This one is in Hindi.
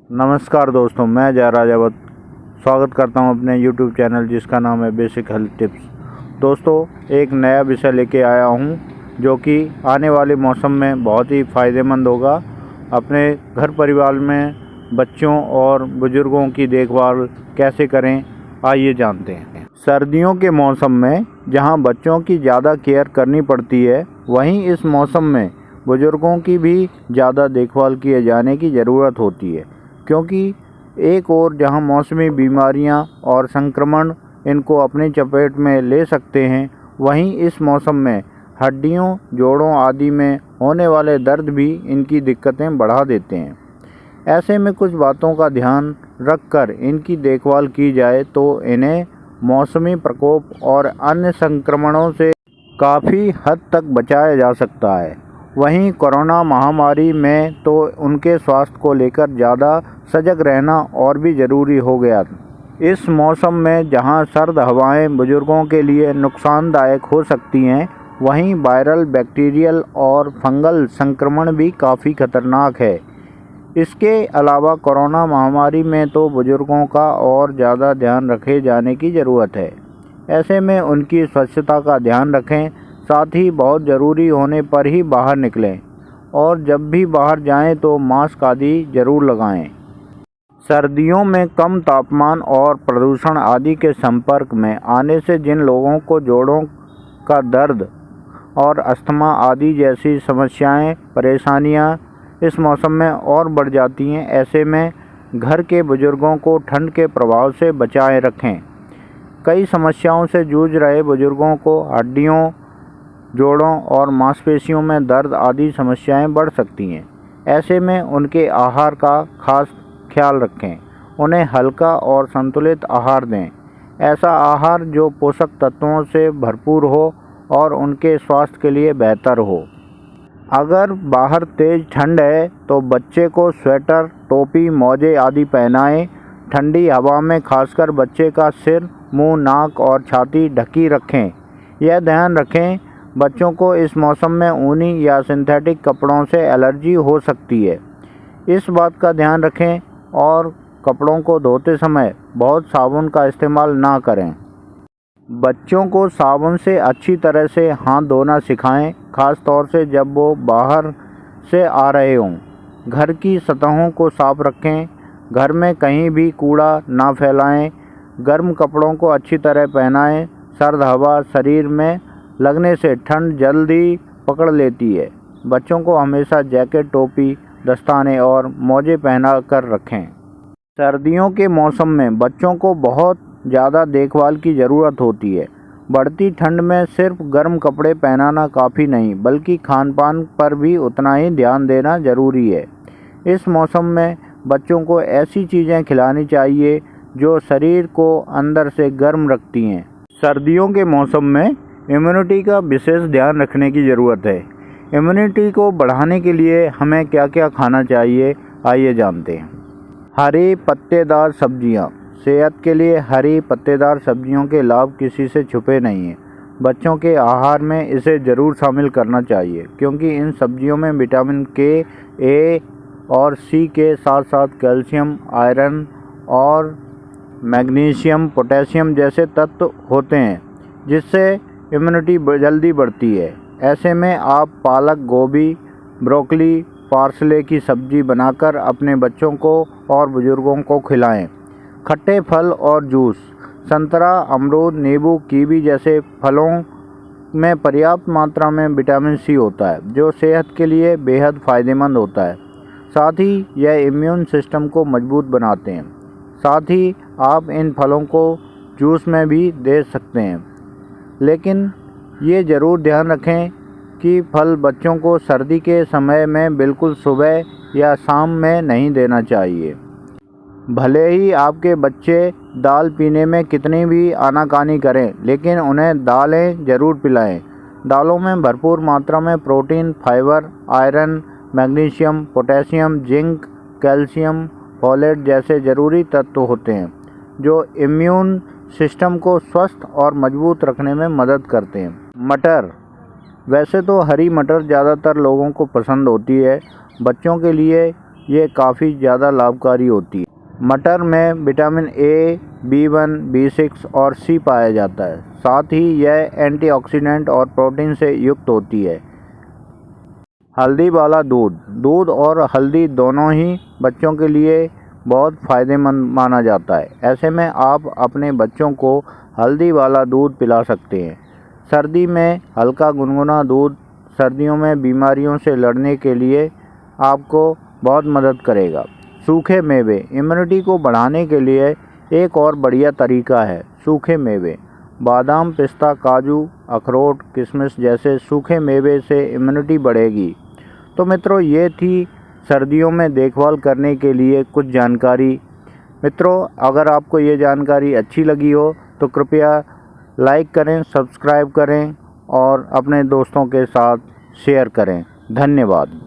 नमस्कार दोस्तों, मैं जयराज अवध स्वागत करता हूं अपने YouTube चैनल जिसका नाम है बेसिक हेल्थ टिप्स। दोस्तों, एक नया विषय लेके आया हूं जो कि आने वाले मौसम में बहुत ही फ़ायदेमंद होगा। अपने घर परिवार में बच्चों और बुज़ुर्गों की देखभाल कैसे करें, आइए जानते हैं। सर्दियों के मौसम में जहां बच्चों की ज़्यादा केयर करनी पड़ती है, वहीं इस मौसम में बुज़ुर्गों की भी ज़्यादा देखभाल किए जाने की ज़रूरत होती है, क्योंकि एक ओर जहां मौसमी बीमारियां और संक्रमण इनको अपनी चपेट में ले सकते हैं, वहीं इस मौसम में हड्डियों, जोड़ों आदि में होने वाले दर्द भी इनकी दिक्कतें बढ़ा देते हैं। ऐसे में कुछ बातों का ध्यान रखकर इनकी देखभाल की जाए तो इन्हें मौसमी प्रकोप और अन्य संक्रमणों से काफ़ी हद तक बचाया जा सकता है। वहीं कोरोना महामारी में तो उनके स्वास्थ्य को लेकर ज़्यादा सजग रहना और भी ज़रूरी हो गया। इस मौसम में जहां सर्द हवाएं बुजुर्गों के लिए नुकसानदायक हो सकती हैं, वहीं वायरल, बैक्टीरियल और फंगल संक्रमण भी काफ़ी खतरनाक है। इसके अलावा कोरोना महामारी में तो बुजुर्गों का और ज़्यादा ध्यान रखे जाने की ज़रूरत है। ऐसे में उनकी स्वच्छता का ध्यान रखें, साथ ही बहुत ज़रूरी होने पर ही बाहर निकलें और जब भी बाहर जाएं तो मास्क आदि ज़रूर लगाएं। सर्दियों में कम तापमान और प्रदूषण आदि के संपर्क में आने से जिन लोगों को जोड़ों का दर्द और अस्थमा आदि जैसी समस्याएं, परेशानियां इस मौसम में और बढ़ जाती हैं, ऐसे में घर के बुजुर्गों को ठंड के प्रभाव से बचाए रखें। कई समस्याओं से जूझ रहे बुजुर्गों को हड्डियों, जोड़ों और मांसपेशियों में दर्द आदि समस्याएं बढ़ सकती हैं। ऐसे में उनके आहार का खास ख्याल रखें। उन्हें हल्का और संतुलित आहार दें। ऐसा आहार जो पोषक तत्वों से भरपूर हो और उनके स्वास्थ्य के लिए बेहतर हो। अगर बाहर तेज़ ठंड है तो बच्चे को स्वेटर, टोपी, मोजे आदि पहनाएं। ठंडी हवा में खासकर बच्चे का सिर, मुंह, नाक और छाती ढकी रखें। यह ध्यान रखें, बच्चों को इस मौसम में ऊनी या सिंथेटिक कपड़ों से एलर्जी हो सकती है। इस बात का ध्यान रखें और कपड़ों को धोते समय बहुत साबुन का इस्तेमाल ना करें। बच्चों को साबुन से अच्छी तरह से हाथ धोना सिखाएं, ख़ास तौर से जब वो बाहर से आ रहे हों। घर की सतहों को साफ रखें। घर में कहीं भी कूड़ा ना फैलाएं। गर्म कपड़ों को अच्छी तरह पहनाएं। सर्द हवा शरीर में लगने से ठंड जल्दी पकड़ लेती है। बच्चों को हमेशा जैकेट, टोपी, दस्ताने और मोजे पहना कर रखें। सर्दियों के मौसम में बच्चों को बहुत ज़्यादा देखभाल की ज़रूरत होती है। बढ़ती ठंड में सिर्फ गर्म कपड़े पहनाना काफ़ी नहीं, बल्कि खान-पान पर भी उतना ही ध्यान देना ज़रूरी है। इस मौसम में बच्चों को ऐसी चीज़ें खिलानी चाहिए जो शरीर को अंदर से गर्म रखती हैं। सर्दियों के मौसम में इम्यूनिटी का विशेष ध्यान रखने की ज़रूरत है। इम्यूनिटी को बढ़ाने के लिए हमें क्या क्या खाना चाहिए, आइए जानते हैं। हरी पत्तेदार सब्जियां। सेहत के लिए हरी पत्तेदार सब्जियों के लाभ किसी से छुपे नहीं हैं। बच्चों के आहार में इसे ज़रूर शामिल करना चाहिए, क्योंकि इन सब्जियों में विटामिन के, ए और सी के साथ साथ कैल्शियम, आयरन और मैग्नीशियम, पोटेशियम जैसे तत्व होते हैं, जिससे इम्यूनिटी जल्दी बढ़ती है। ऐसे में आप पालक, गोभी, ब्रोकली, पार्सले की सब्ज़ी बनाकर अपने बच्चों को और बुज़ुर्गों को खिलाएं। खट्टे फल और जूस। संतरा, अमरूद, नींबू, कीवी जैसे फलों में पर्याप्त मात्रा में विटामिन सी होता है, जो सेहत के लिए बेहद फ़ायदेमंद होता है। साथ ही यह इम्यून सिस्टम को मजबूत बनाते हैं। साथ ही आप इन फलों को जूस में भी दे सकते हैं, लेकिन ये ज़रूर ध्यान रखें कि फल बच्चों को सर्दी के समय में बिल्कुल सुबह या शाम में नहीं देना चाहिए। भले ही आपके बच्चे दाल पीने में कितनी भी आनाकानी करें, लेकिन उन्हें दालें ज़रूर पिलाएं। दालों में भरपूर मात्रा में protein, fibre, iron, magnesium, potassium, zinc, calcium, folate जैसे ज़रूरी तत्व होते हैं, जो इम्यून सिस्टम को स्वस्थ और मजबूत रखने में मदद करते हैं। मटर। वैसे तो हरी मटर ज़्यादातर लोगों को पसंद होती है। बच्चों के लिए ये काफ़ी ज़्यादा लाभकारी होती है। मटर में विटामिन ए, B1, B6 और C पाया जाता है। साथ ही यह एंटीऑक्सीडेंट और प्रोटीन से युक्त होती है। हल्दी वाला दूध और हल्दी दोनों ही बच्चों के लिए बहुत फ़ायदेमंद माना जाता है। ऐसे में आप अपने बच्चों को हल्दी वाला दूध पिला सकते हैं। सर्दी में हल्का गुनगुना दूध सर्दियों में बीमारियों से लड़ने के लिए आपको बहुत मदद करेगा। सूखे मेवे इम्यूनिटी को बढ़ाने के लिए एक और बढ़िया तरीका है। सूखे मेवे बादाम, पिस्ता, काजू, अखरोट, किशमिश जैसे सूखे मेवे से इम्यूनिटी बढ़ेगी। तो मित्रों, ये थी सर्दियों में देखभाल करने के लिए कुछ जानकारी। मित्रों, अगर आपको ये जानकारी अच्छी लगी हो तो कृपया लाइक करें, सब्सक्राइब करें और अपने दोस्तों के साथ शेयर करें। धन्यवाद।